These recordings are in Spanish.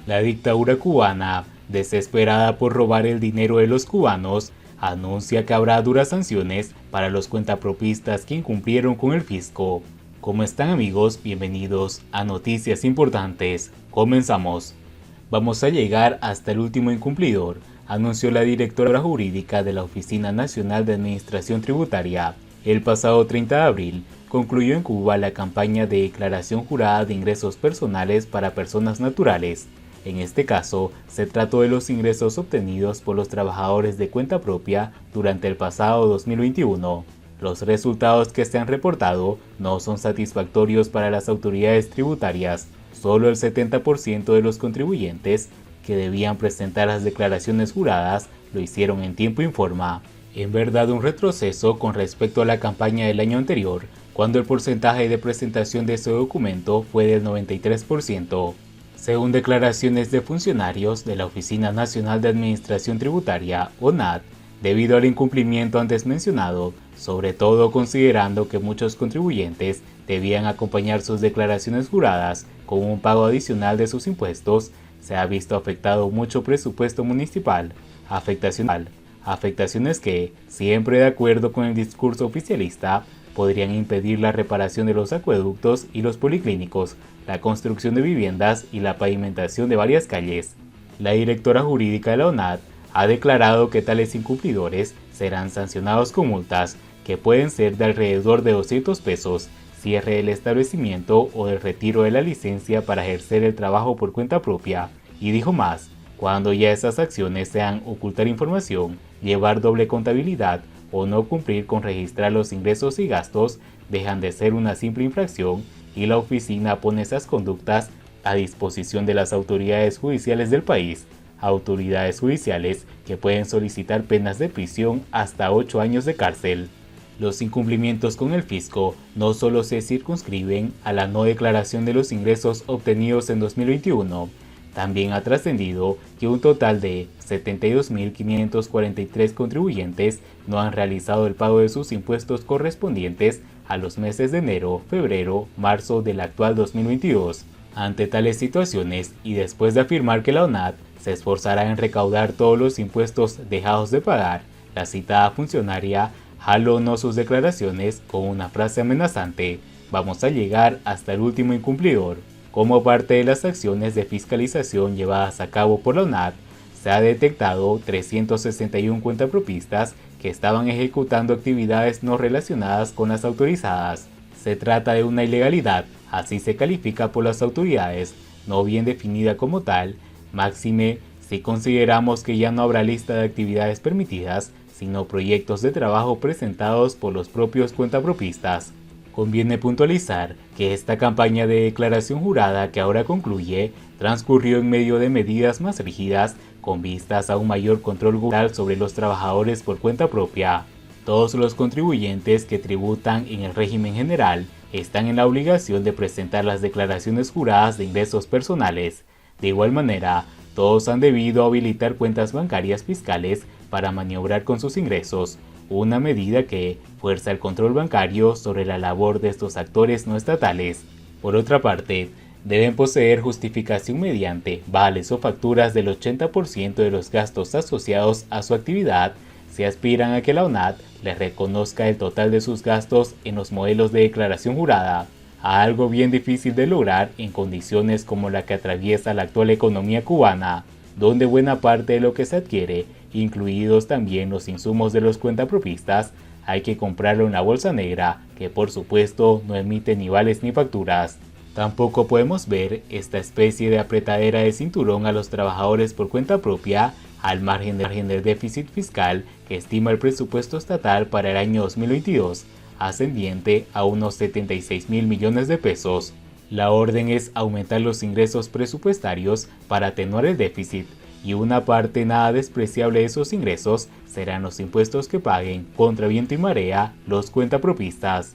La dictadura cubana, desesperada por robar el dinero de los cubanos, anuncia que habrá duras sanciones para los cuentapropistas que incumplieron con el fisco. ¿Cómo están, amigos? Bienvenidos a Noticias Importantes. Comenzamos. Vamos a llegar hasta el último incumplidor, anunció la directora jurídica de la Oficina Nacional de Administración Tributaria. El pasado 30 de abril concluyó en Cuba la campaña de declaración jurada de ingresos personales para personas naturales. En este caso, se trató de los ingresos obtenidos por los trabajadores de cuenta propia durante el pasado 2021. Los resultados que se han reportado no son satisfactorios para las autoridades tributarias. Solo el 70% de los contribuyentes que debían presentar las declaraciones juradas lo hicieron en tiempo y forma. En verdad, un retroceso con respecto a la campaña del año anterior, cuando el porcentaje de presentación de ese documento fue del 93%. Según declaraciones de funcionarios de la Oficina Nacional de Administración Tributaria, ONAT, debido al incumplimiento antes mencionado, sobre todo considerando que muchos contribuyentes debían acompañar sus declaraciones juradas con un pago adicional de sus impuestos, se ha visto afectado mucho presupuesto municipal, afectaciones que, siempre de acuerdo con el discurso oficialista, podrían impedir la reparación de los acueductos y los policlínicos, la construcción de viviendas y la pavimentación de varias calles. La directora jurídica de la ONAT ha declarado que tales incumplidores serán sancionados con multas que pueden ser de alrededor de 200 pesos, cierre del establecimiento o del retiro de la licencia para ejercer el trabajo por cuenta propia. Y dijo más, cuando ya esas acciones sean ocultar información, llevar doble contabilidad o no cumplir con registrar los ingresos y gastos, dejan de ser una simple infracción y la oficina pone esas conductas a disposición de las autoridades judiciales del país, autoridades judiciales que pueden solicitar penas de prisión hasta 8 años de cárcel. Los incumplimientos con el fisco no solo se circunscriben a la no declaración de los ingresos obtenidos en 2021, también ha trascendido que un total de 72.543 contribuyentes no han realizado el pago de sus impuestos correspondientes a los meses de enero, febrero, marzo del actual 2022. Ante tales situaciones y después de afirmar que la ONAT se esforzará en recaudar todos los impuestos dejados de pagar, la citada funcionaria jalonó sus declaraciones con una frase amenazante: vamos a llegar hasta el último incumplidor. Como parte de las acciones de fiscalización llevadas a cabo por la ONAT, se ha detectado 361 cuentapropistas que estaban ejecutando actividades no relacionadas con las autorizadas. Se trata de una ilegalidad, así se califica por las autoridades, no bien definida como tal, máxime si consideramos que ya no habrá lista de actividades permitidas, sino proyectos de trabajo presentados por los propios cuentapropistas. Conviene puntualizar que esta campaña de declaración jurada que ahora concluye transcurrió en medio de medidas más rígidas con vistas a un mayor control gubernamental sobre los trabajadores por cuenta propia. Todos los contribuyentes que tributan en el régimen general están en la obligación de presentar las declaraciones juradas de ingresos personales. De igual manera, todos han debido habilitar cuentas bancarias fiscales para maniobrar con sus ingresos, una medida que fuerza el control bancario sobre la labor de estos actores no estatales. Por otra parte, deben poseer justificación mediante vales o facturas del 80% de los gastos asociados a su actividad si aspiran a que la ONAT les reconozca el total de sus gastos en los modelos de declaración jurada, algo bien difícil de lograr en condiciones como la que atraviesa la actual economía cubana, donde buena parte de lo que se adquiere, incluidos también los insumos de los cuentapropistas, hay que comprarlo en la bolsa negra, que por supuesto no emite ni vales ni facturas. Tampoco podemos ver esta especie de apretadera de cinturón a los trabajadores por cuenta propia, al margen del déficit fiscal que estima el presupuesto estatal para el año 2022, ascendiente a unos 76.000 millones de pesos. La orden es aumentar los ingresos presupuestarios para atenuar el déficit, y una parte nada despreciable de esos ingresos serán los impuestos que paguen contra viento y marea los cuentapropistas.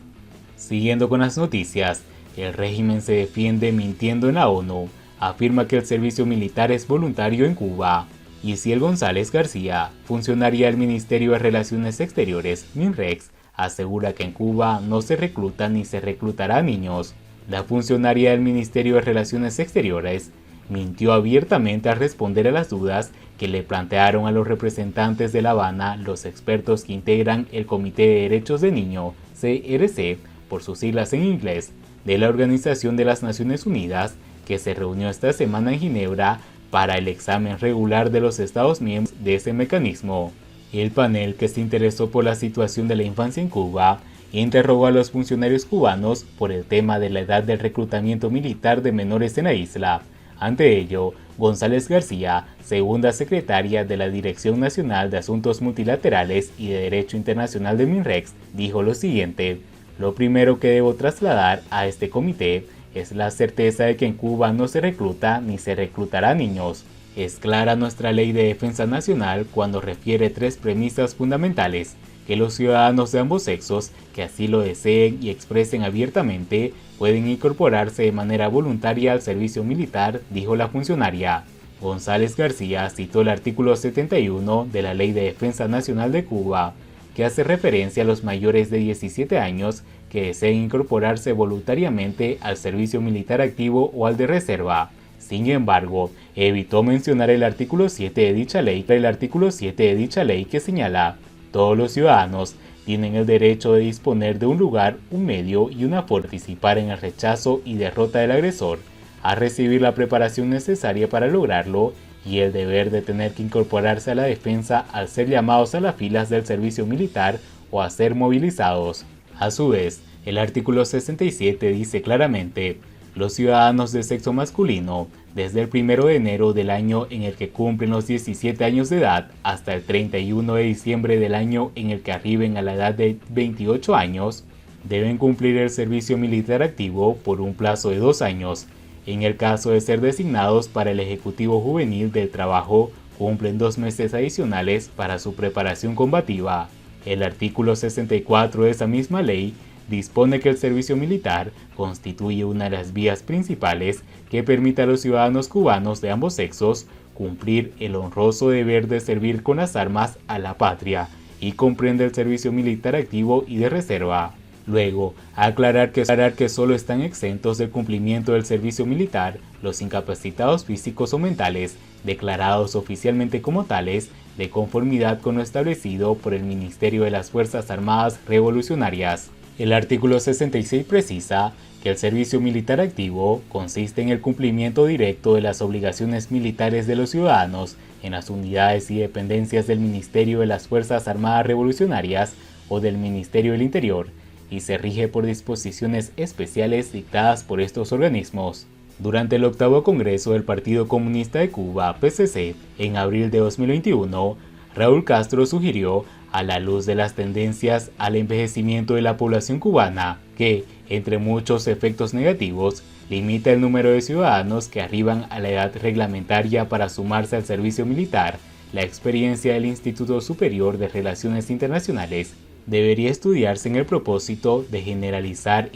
Siguiendo con las noticias, el régimen se defiende mintiendo en la ONU, afirma que el servicio militar es voluntario en Cuba. Iciel González García, funcionaria del Ministerio de Relaciones Exteriores, MINREX, asegura que en Cuba no se recluta ni se reclutará a niños. La funcionaria del Ministerio de Relaciones Exteriores mintió abiertamente al responder a las dudas que le plantearon a los representantes de La Habana los expertos que integran el Comité de Derechos del Niño, CRC, por sus siglas en inglés, de la Organización de las Naciones Unidas, que se reunió esta semana en Ginebra para el examen regular de los Estados miembros de ese mecanismo. El panel, que se interesó por la situación de la infancia en Cuba, interrogó a los funcionarios cubanos por el tema de la edad del reclutamiento militar de menores en la isla. Ante ello, González García, segunda secretaria de la Dirección Nacional de Asuntos Multilaterales y de Derecho Internacional de MINREX, dijo lo siguiente: "Lo primero que debo trasladar a este comité es la certeza de que en Cuba no se recluta ni se reclutará niños. Es clara nuestra Ley de Defensa Nacional cuando refiere tres premisas fundamentales: que los ciudadanos de ambos sexos, que así lo deseen y expresen abiertamente, pueden incorporarse de manera voluntaria al servicio militar", dijo la funcionaria. González García citó el artículo 71 de la Ley de Defensa Nacional de Cuba, que hace referencia a los mayores de 17 años que deseen incorporarse voluntariamente al servicio militar activo o al de reserva. Sin embargo, evitó mencionar el artículo 7 de dicha ley, que señala: "Todos los ciudadanos tienen el derecho de disponer de un lugar, un medio y una forma de participar en el rechazo y derrota del agresor, a recibir la preparación necesaria para lograrlo y el deber de tener que incorporarse a la defensa al ser llamados a las filas del servicio militar o a ser movilizados". A su vez, el artículo 67 dice claramente: "Los ciudadanos de sexo masculino, desde el 1 de enero del año en el que cumplen los 17 años de edad hasta el 31 de diciembre del año en el que arriben a la edad de 28 años, deben cumplir el servicio militar activo por un plazo de 2 años. En el caso de ser designados para el Ejecutivo Juvenil del Trabajo, cumplen 2 meses adicionales para su preparación combativa". El artículo 64 de esa misma ley dispone que el servicio militar constituye una de las vías principales que permite a los ciudadanos cubanos de ambos sexos cumplir el honroso deber de servir con las armas a la patria, y comprende el servicio militar activo y de reserva. Luego, aclarar que solo están exentos del cumplimiento del servicio militar los incapacitados físicos o mentales, declarados oficialmente como tales, de conformidad con lo establecido por el Ministerio de las Fuerzas Armadas Revolucionarias. El artículo 66 precisa que el servicio militar activo consiste en el cumplimiento directo de las obligaciones militares de los ciudadanos en las unidades y dependencias del Ministerio de las Fuerzas Armadas Revolucionarias o del Ministerio del Interior, y se rige por disposiciones especiales dictadas por estos organismos. Durante el 8º Congreso del Partido Comunista de Cuba, PCC, en abril de 2021, Raúl Castro sugirió, a la luz de las tendencias al envejecimiento de la población cubana, que, entre muchos efectos negativos, limita el número de ciudadanos que arriban a la edad reglamentaria para sumarse al servicio militar, la experiencia del Instituto Superior de Relaciones Internacionales debería estudiarse en el propósito de generalizar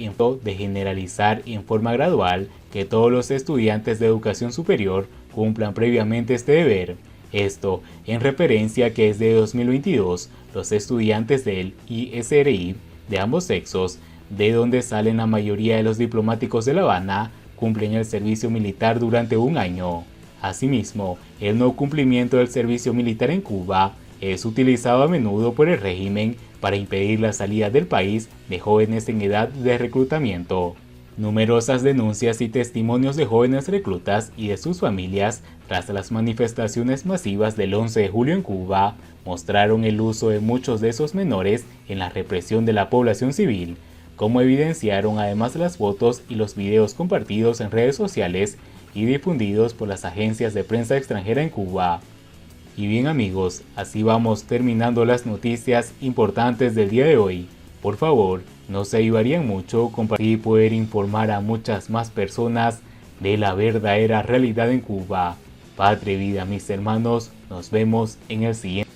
en forma gradual que todos los estudiantes de educación superior cumplan previamente este deber. Esto en referencia a que desde 2022 los estudiantes del ISRI de ambos sexos, de donde salen la mayoría de los diplomáticos de La Habana, cumplen el servicio militar durante un año. Asimismo, el no cumplimiento del servicio militar en Cuba es utilizado a menudo por el régimen para impedir la salida del país de jóvenes en edad de reclutamiento. Numerosas denuncias y testimonios de jóvenes reclutas y de sus familias tras las manifestaciones masivas del 11 de julio en Cuba mostraron el uso de muchos de esos menores en la represión de la población civil, como evidenciaron además las fotos y los videos compartidos en redes sociales y difundidos por las agencias de prensa extranjera en Cuba. Y bien amigos, así vamos terminando las noticias importantes del día de hoy. Por favor, nos ayudarían mucho compartir y poder informar a muchas más personas de la verdadera realidad en Cuba. Patria y vida, mis hermanos, nos vemos en el siguiente.